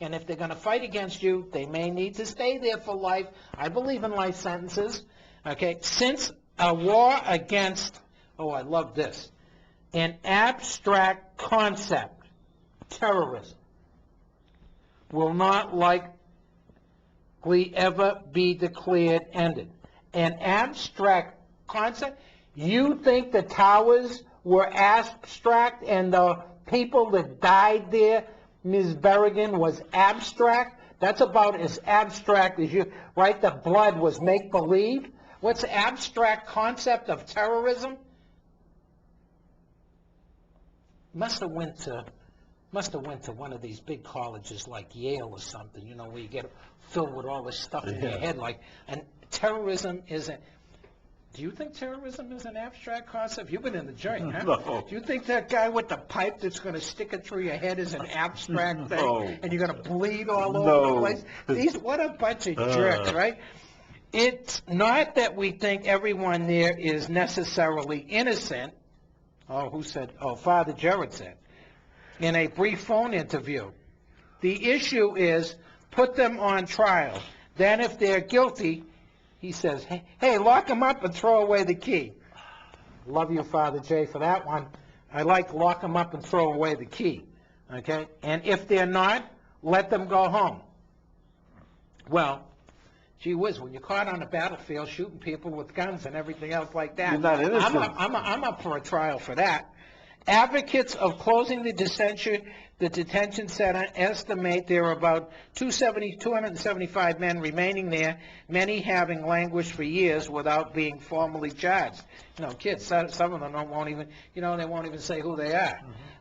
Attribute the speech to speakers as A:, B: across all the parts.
A: And if they're going to fight against you, they may need to stay there for life. I believe in life sentences. Okay, since a war against, oh, I love this, an abstract concept, terrorism, will not likely ever be declared ended. An abstract concept? You think the towers were abstract and the people that died there, Ms. Berrigan, was abstract? That's about as abstract as you, right? The blood was make-believe. What's the abstract concept of terrorism? Must have went to one of these big colleges like Yale or something, you know, where you get filled with all this stuff in your head. Like, and terrorism isn't. Do you think terrorism is an abstract concept? You've been in the joint, huh?
B: No.
A: Do you think that guy with the pipe that's going to stick it through your head is an abstract thing?
B: No.
A: And you're going to bleed all
B: No.
A: over the place? What a bunch of jerks, right? It's not that we think everyone there is necessarily innocent. Oh, who said? Oh, Father Jared said in a brief phone interview. The issue is put them on trial. Then if they're guilty, he says, hey, lock them up and throw away the key. Love you, Father Jay, for that one. I like lock them up and throw away the key. Okay? And if they're not, let them go home. Well, gee whiz, when you're caught on a battlefield shooting people with guns and everything else like that,
B: you're not innocent.
A: I'm up for a trial for that. Advocates of closing the detention center estimate there are about 275 men remaining there, many having languished for years without being formally charged. You know, kids, some of them won't even, you know, they won't even say who they are.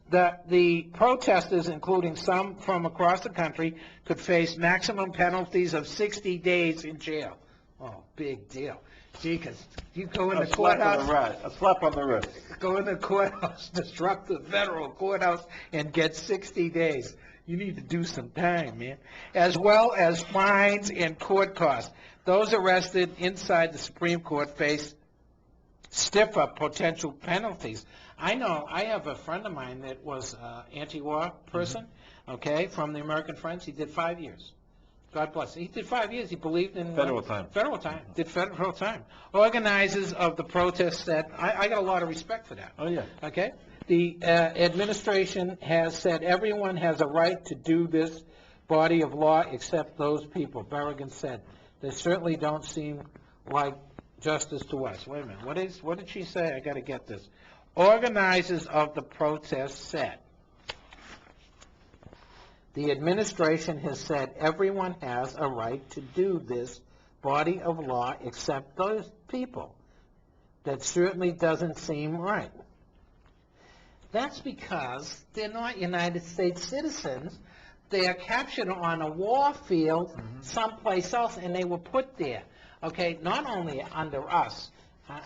A: The protesters, including some from across the country, could face maximum penalties of 60 days in jail. Oh, big deal. Gee, because you go in the courthouse.
B: A slap on the wrist.
A: Go in the courthouse, disrupt the federal courthouse, and get 60 days. You need to do some time, man. As well as fines and court costs. Those arrested inside the Supreme Court face stiffer potential penalties. I know, I have a friend of mine that was an anti-war person, okay, from the American Friends. He did 5 years. God bless. He did 5 years. He believed in
B: Federal time.
A: Federal time. Did federal time. Organizers of the protest said, I got a lot of respect for that.
B: Oh, yeah.
A: Okay? The administration has said everyone has a right to do this body of law except those people. Berrigan said, they certainly don't seem like justice to us. Wait a minute. What did she say? I got to get this. Organizers of the protest said, the administration has said everyone has a right to do this body of law except those people. That certainly doesn't seem right. That's because they're not United States citizens. They are captured on a war field someplace else, and they were put there. Okay, not only under us.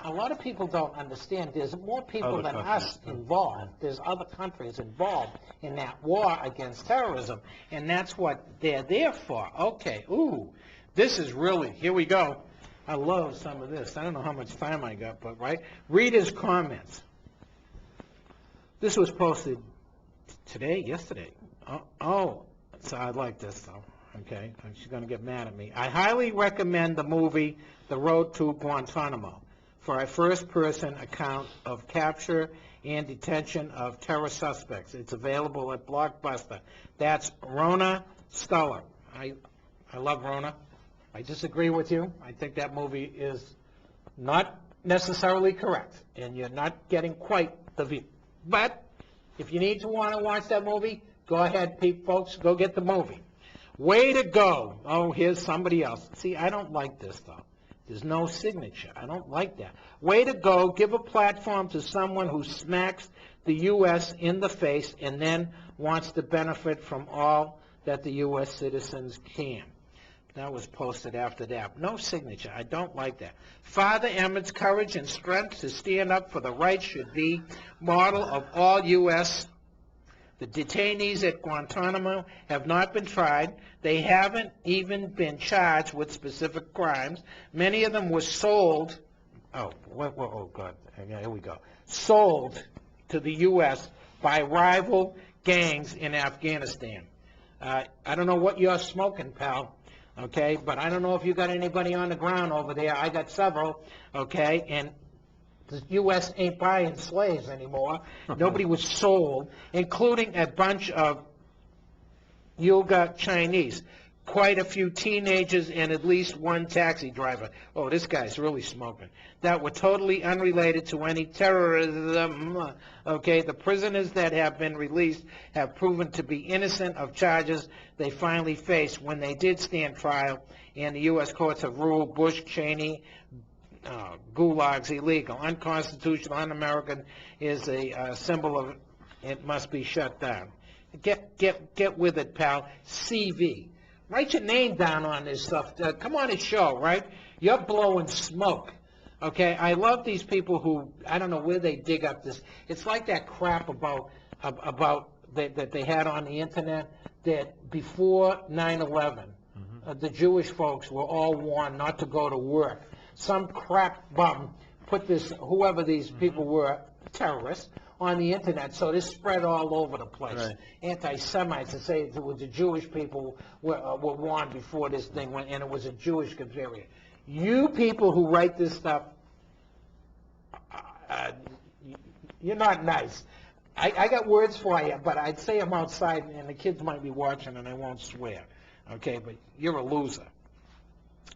A: A lot of people don't understand. There's more people than us involved. There's other countries involved in that war against terrorism, and that's what they're there for. Okay, ooh, this is really, here we go. I love some of this. I don't know how much time I got, but right? Readers' comments. This was posted today, yesterday. Oh, so I like this, though. Okay, she's going to get mad at me. I highly recommend the movie The Road to Guantanamo for a first-person account of capture and detention of terror suspects. It's available at Blockbuster. That's Rona Stuller. I love Rona. I disagree with you. I think that movie is not necessarily correct, and you're not getting quite the view. But if you need to want to watch that movie, go ahead, folks, go get the movie. Way to go. Oh, here's somebody else. See, I don't like this, though. There's no signature. I don't like that. Way to go. Give a platform to someone who smacks the U.S. in the face and then wants to benefit from all that the U.S. citizens can. That was posted after that. No signature. I don't like that. Father Emmett's courage and strength to stand up for the right should be model of all U.S. The detainees at Guantanamo have not been tried. They haven't even been charged with specific crimes. Many of them were sold, oh God, here we go, sold to the U.S. by rival gangs in Afghanistan. I don't know what you're smoking, pal, okay, but I don't know if you got anybody on the ground over there. I got several, okay, and the U.S. ain't buying slaves anymore. Nobody was sold, including a bunch of Yoga Chinese, quite a few teenagers, and at least one taxi driver. Oh, this guy's really smoking. That were totally unrelated to any terrorism. Okay, the prisoners that have been released have proven to be innocent of charges they finally faced when they did stand trial, and the U.S. courts have ruled Bush, Cheney, gulags illegal, unconstitutional, un-American, is a symbol of it must be shut down. Get with it, pal. CV. Write your name down on this stuff. Come on and show, right? You're blowing smoke. Okay, I love these people who, I don't know where they dig up this. It's like that crap about that they had on the internet, that before 9/11, the Jewish folks were all warned not to go to work. Some crap bum put this, whoever these people were, terrorists, on the internet, so this spread all over the place. Right. Anti-Semites to say it was the Jewish people were warned before this thing went, and it was a Jewish conspiracy. You people who write this stuff, you're not nice. I got words for you, but I'd say them outside, and the kids might be watching, and I won't swear. Okay, but you're a loser.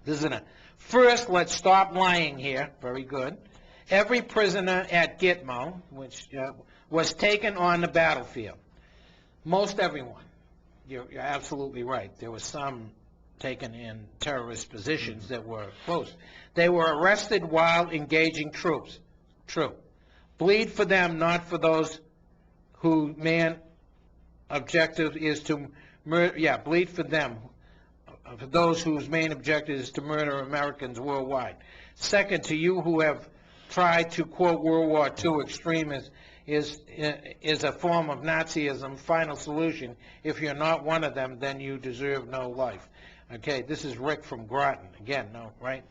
A: This isn't a... First, let's stop lying here. Very good. Every prisoner at Gitmo, which was taken on the battlefield. Most everyone. You're absolutely right. There were some taken in terrorist positions that were close. They were arrested while engaging troops. True. Bleed for them, not for those whose main objective is to murder. Yeah, bleed for them, for those whose main objective is to murder Americans worldwide. Second, to you who have tried to quote World War II extremists is a form of Nazism. Final solution. If you're not one of them, then you deserve no life. Okay, this is Rick from Groton. Again, no, right?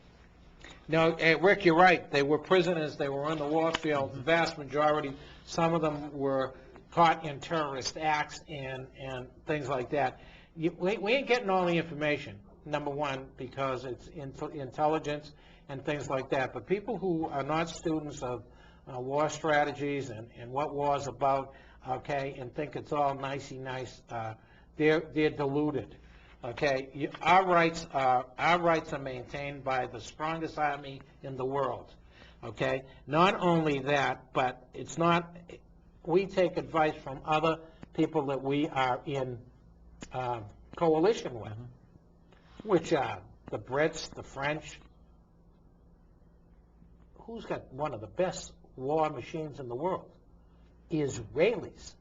A: No, Rick, you're right. They were prisoners. They were on the war field. The vast majority, some of them were caught in terrorist acts and things like that. We ain't getting all the information, number one, because it's intelligence and things like that. But people who are not students of war strategies and what war's about, okay, and think it's all nicey nice, they're deluded. Okay, our rights are maintained by the strongest army in the world. Okay, not only that, but it's not. We take advice from other people that we are in coalition with, which are the Brits, the French. Who's got one of the best war machines in the world? Israelis.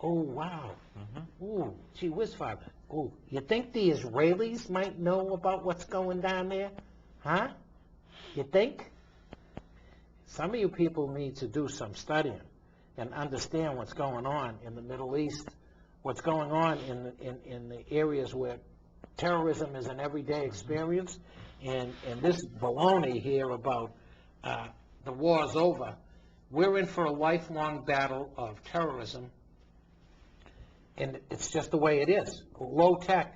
A: Oh, wow. Ooh, gee whiz, Father. Ooh, you think the Israelis might know about what's going down there? Huh? You think? Some of you people need to do some studying and understand what's going on in the Middle East, what's going on in the areas where terrorism is an everyday experience, and this baloney here about the war's over. We're in for a lifelong battle of terrorism, and it's just the way it is. Low-tech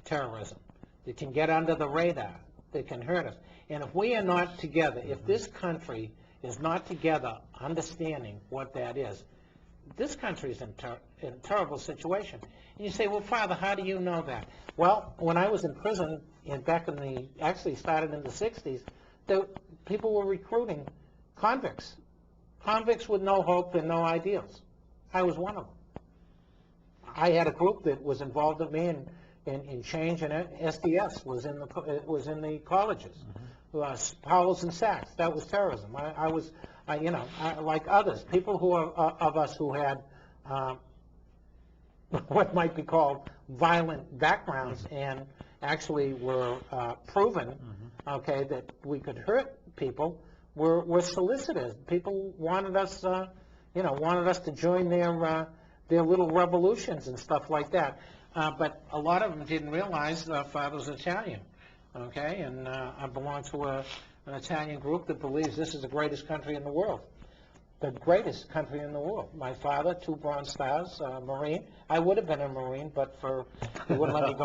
A: terrorism. It can get under the radar. They can hurt us. And if we are not together, if this country is not together understanding what that is, this country is in a terrible situation. And you say, well, Father, how do you know that? Well, when I was in prison, actually started in the 60s, people were recruiting convicts. Convicts with no hope and no ideals. I was one of them. I had a group that was involved with me in change, and SDS was in the colleges. Powell's and Sachs, that was terrorism. I was like others, people who are of us who had what might be called violent backgrounds, and actually were proven, okay, that we could hurt people, were solicitors. People wanted us, to join their little revolutions and stuff like that. But a lot of them didn't realize Father's Italian, okay? And I belong to an Italian group that believes this is the greatest country in the world. the greatest country in the world. My father, 2 Bronze Stars, Marine. I would have been a Marine, but he wouldn't let me go